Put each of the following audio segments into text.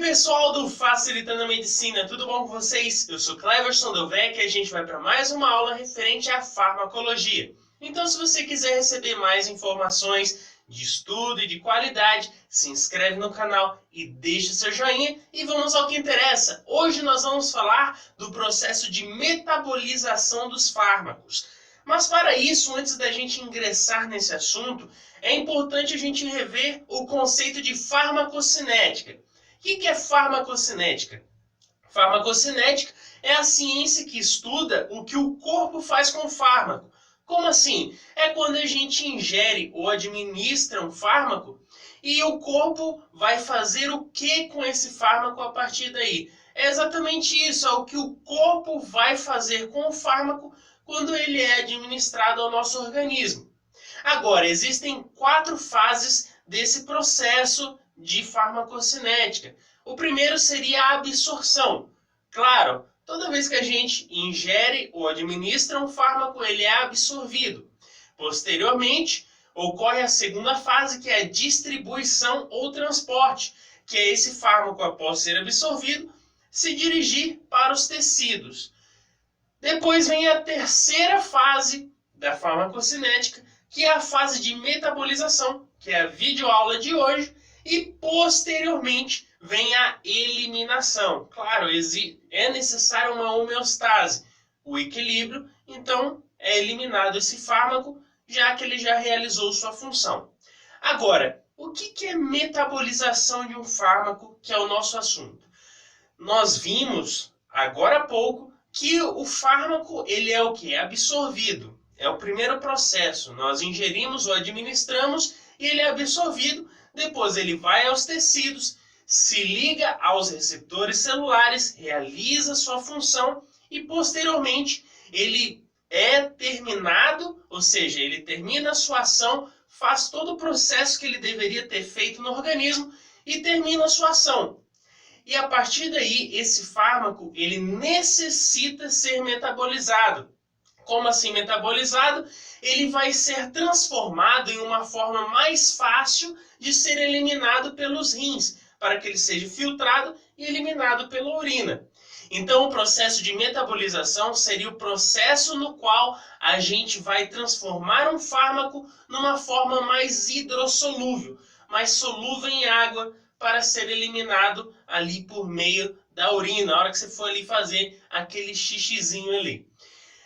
pessoal do Facilitando a Medicina, tudo bom com vocês? Eu sou Cleverson Dovec e a gente vai para mais uma aula referente à farmacologia. Então, se você quiser receber mais informações de estudo e de qualidade, se inscreve no canal e deixa seu joinha e vamos ao que interessa. Hoje nós vamos falar do processo de metabolização dos fármacos. Mas para isso, antes da gente ingressar nesse assunto, é importante a gente rever o conceito de farmacocinética. O que é farmacocinética? Farmacocinética é a ciência que estuda o que o corpo faz com o fármaco. Como assim? É quando a gente ingere ou administra um fármaco e o corpo vai fazer o que com esse fármaco a partir daí. É exatamente isso, é o que o corpo vai fazer com o fármaco quando ele é administrado ao nosso organismo. Agora, existem 4 fases desse processo de farmacocinética. O primeiro seria a absorção. Claro, toda vez que a gente ingere ou administra um fármaco, ele é absorvido. Posteriormente, ocorre a segunda fase, que é a distribuição ou transporte, que é esse fármaco, após ser absorvido, se dirigir para os tecidos. Depois vem a terceira fase da farmacocinética, que é a fase de metabolização, que é a videoaula de hoje, e posteriormente vem a eliminação. Claro, é necessária uma homeostase, o equilíbrio, então é eliminado esse fármaco, já que ele já realizou sua função. Agora, o que é metabolização de um fármaco, que é o nosso assunto? Nós vimos, agora há pouco, que o fármaco ele é o que? É absorvido. É o primeiro processo. Nós ingerimos ou administramos e ele é absorvido. Depois ele vai aos tecidos, se liga aos receptores celulares, realiza sua função e posteriormente ele é terminado, ou seja, ele termina a sua ação, faz todo o processo que ele deveria ter feito no organismo e termina a sua ação. E a partir daí, esse fármaco ele necessita ser metabolizado. Como assim metabolizado? Ele vai ser transformado em uma forma mais fácil de ser eliminado pelos rins, para que ele seja filtrado e eliminado pela urina. Então, o processo de metabolização seria o processo no qual a gente vai transformar um fármaco numa forma mais hidrossolúvel, mais solúvel em água, para ser eliminado ali por meio da urina, na hora que você for ali fazer aquele xixizinho ali.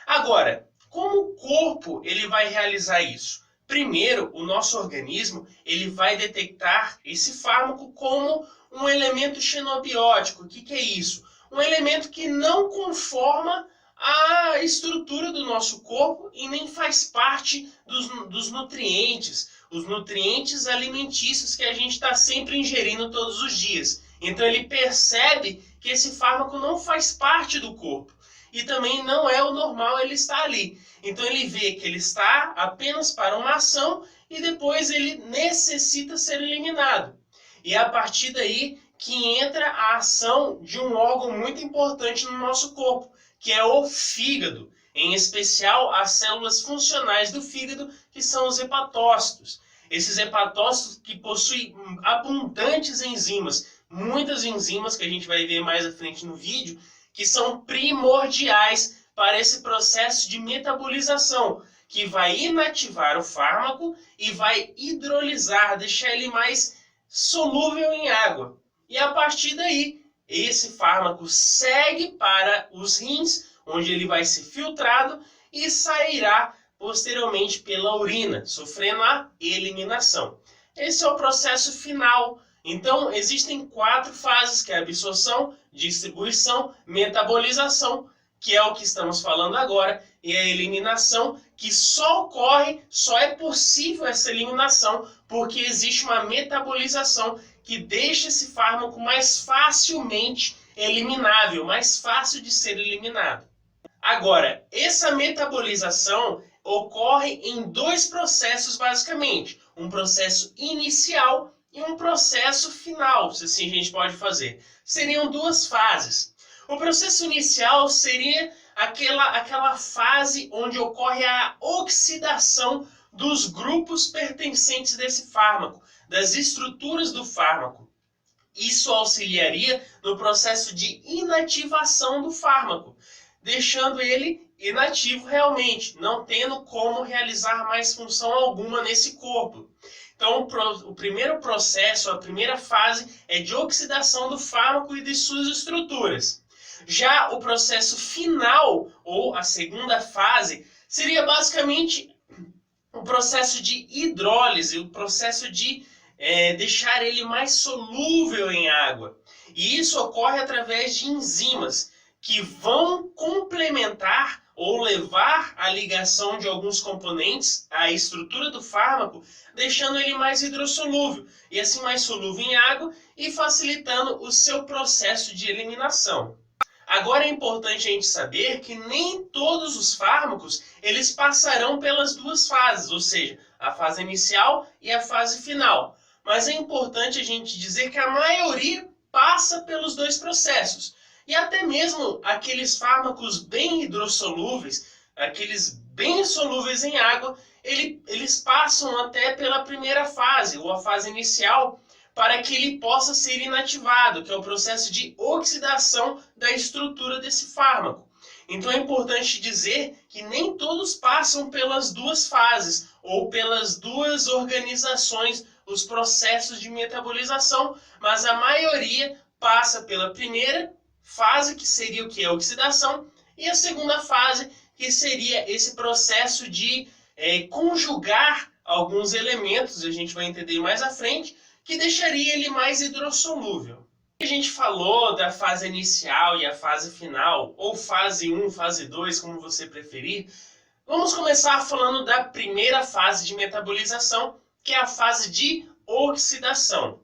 Agora, como o corpo ele vai realizar isso? Primeiro, o nosso organismo ele vai detectar esse fármaco como um elemento xenobiótico. O que é isso? Um elemento que não conforma a estrutura do nosso corpo e nem faz parte dos nutrientes, os nutrientes alimentícios que a gente está sempre ingerindo todos os dias. Então ele percebe que esse fármaco não faz parte do corpo e também não é o normal ele estar ali. Então ele vê que ele está apenas para uma ação e depois ele necessita ser eliminado. E é a partir daí que entra a ação de um órgão muito importante no nosso corpo, que é o fígado, em especial as células funcionais do fígado, que são os hepatócitos. Esses hepatócitos que possuem abundantes enzimas, muitas enzimas que a gente vai ver mais à frente no vídeo, que são primordiais para esse processo de metabolização, que vai inativar o fármaco e vai hidrolisar, deixar ele mais solúvel em água. E a partir daí, esse fármaco segue para os rins, onde ele vai ser filtrado e sairá posteriormente pela urina, sofrendo a eliminação. Esse é o processo final. Então, existem 4 fases, que é a absorção, distribuição, metabolização, que é o que estamos falando agora, e a eliminação, que só ocorre, só é possível essa eliminação, porque existe uma metabolização que deixa esse fármaco mais facilmente eliminável, mais fácil de ser eliminado. Agora, essa metabolização ocorre em 2 processos basicamente, um processo inicial e um processo final, se assim a gente pode fazer. Seriam 2 fases. O processo inicial seria aquela fase onde ocorre a oxidação dos grupos pertencentes desse fármaco, das estruturas do fármaco. Isso auxiliaria no processo de inativação do fármaco, deixando ele inativo realmente, não tendo como realizar mais função alguma nesse corpo. Então, o primeiro processo, a primeira fase é de oxidação do fármaco e de suas estruturas. Já o processo final, ou a segunda fase, seria basicamente o processo de hidrólise, o processo de deixar ele mais solúvel em água. E isso ocorre através de enzimas que vão complementar ou levar a ligação de alguns componentes à estrutura do fármaco, deixando ele mais hidrossolúvel, e assim mais solúvel em água e facilitando o seu processo de eliminação. Agora é importante a gente saber que nem todos os fármacos eles passarão pelas duas fases, ou seja, a fase inicial e a fase final. Mas é importante a gente dizer que a maioria passa pelos dois processos. E até mesmo aqueles fármacos bem hidrossolúveis, aqueles bem solúveis em água, eles passam até pela primeira fase, ou a fase inicial, para que ele possa ser inativado, que é o processo de oxidação da estrutura desse fármaco. Então é importante dizer que nem todos passam pelas duas fases, ou pelas duas organizações, os processos de metabolização, mas a maioria passa pela primeira fase, que seria o que? A oxidação, e a segunda fase, que seria esse processo de conjugar alguns elementos, a gente vai entender mais à frente, que deixaria ele mais hidrossolúvel. A gente falou da fase inicial e a fase final, ou fase 1, fase 2, como você preferir. Vamos começar falando da primeira fase de metabolização, que é a fase de oxidação.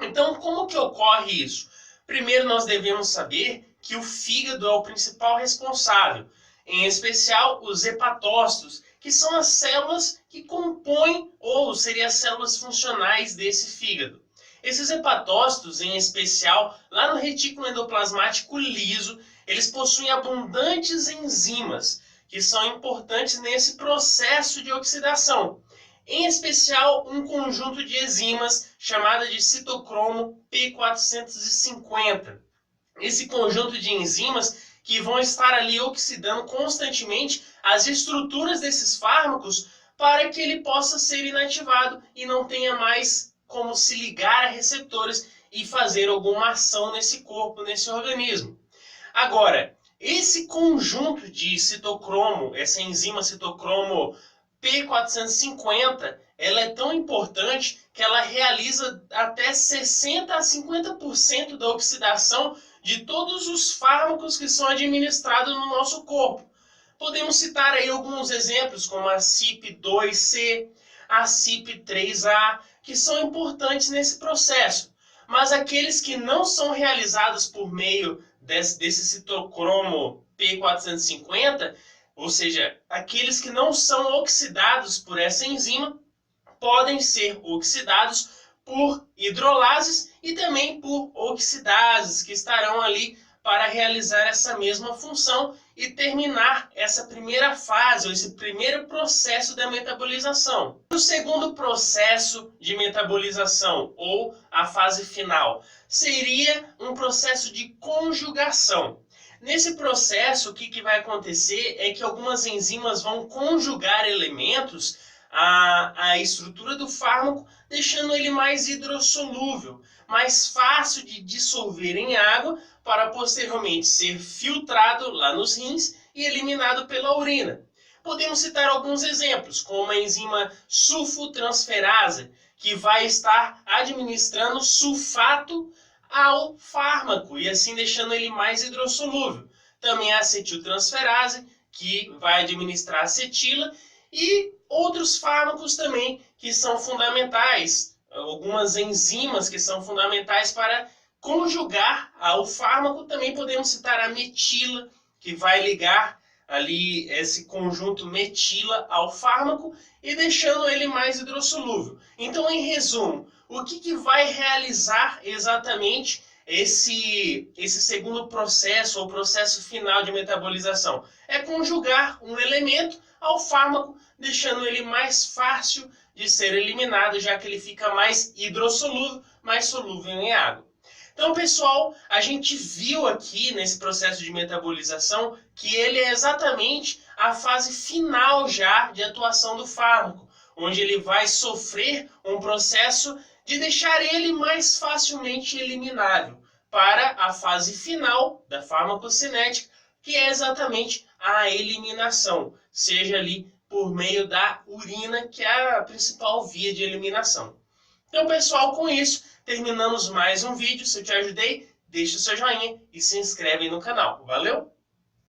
Então, como que ocorre isso? Primeiro, nós devemos saber que o fígado é o principal responsável, em especial os hepatócitos, que são as células que compõem, ou seriam as células funcionais desse fígado. Esses hepatócitos, em especial, lá no retículo endoplasmático liso, eles possuem abundantes enzimas, que são importantes nesse processo de oxidação. Em especial, um conjunto de enzimas chamada de citocromo P450. Esse conjunto de enzimas que vão estar ali oxidando constantemente as estruturas desses fármacos para que ele possa ser inativado e não tenha mais como se ligar a receptores e fazer alguma ação nesse corpo, nesse organismo. Agora, esse conjunto de citocromo, essa enzima citocromo P450, ela é tão importante que ela realiza até 60 a 50% da oxidação de todos os fármacos que são administrados no nosso corpo. Podemos citar aí alguns exemplos, como a CYP2C, a CYP3A, que são importantes nesse processo. Mas aqueles que não são realizados por meio desse citocromo P450, ou seja, aqueles que não são oxidados por essa enzima, podem ser oxidados por hidrolases e também por oxidases, que estarão ali para realizar essa mesma função e terminar essa primeira fase, ou esse primeiro processo da metabolização. O segundo processo de metabolização, ou a fase final, seria um processo de conjugação. Nesse processo, o que vai acontecer é que algumas enzimas vão conjugar elementos à estrutura do fármaco, deixando ele mais hidrossolúvel, mais fácil de dissolver em água, para posteriormente ser filtrado lá nos rins e eliminado pela urina. Podemos citar alguns exemplos, como a enzima sulfotransferase, que vai estar administrando sulfato ao fármaco e assim deixando ele mais hidrossolúvel. Também a acetiltransferase, que vai administrar acetila, e outros fármacos também que são fundamentais, algumas enzimas que são fundamentais para conjugar ao fármaco. Também podemos citar a metila, que vai ligar ali esse conjunto metila ao fármaco e deixando ele mais hidrossolúvel. Então, em resumo, o que vai realizar exatamente esse segundo processo, ou processo final de metabolização? É conjugar um elemento ao fármaco, deixando ele mais fácil de ser eliminado, já que ele fica mais hidrossolúvel, mais solúvel em água. Então, pessoal, a gente viu aqui nesse processo de metabolização que ele é exatamente a fase final já de atuação do fármaco, onde ele vai sofrer um processo de deixar ele mais facilmente eliminável para a fase final da farmacocinética, que é exatamente a eliminação, seja ali por meio da urina, que é a principal via de eliminação. Então, pessoal, com isso, terminamos mais um vídeo. Se eu te ajudei, deixa o seu joinha e se inscreve no canal. Valeu!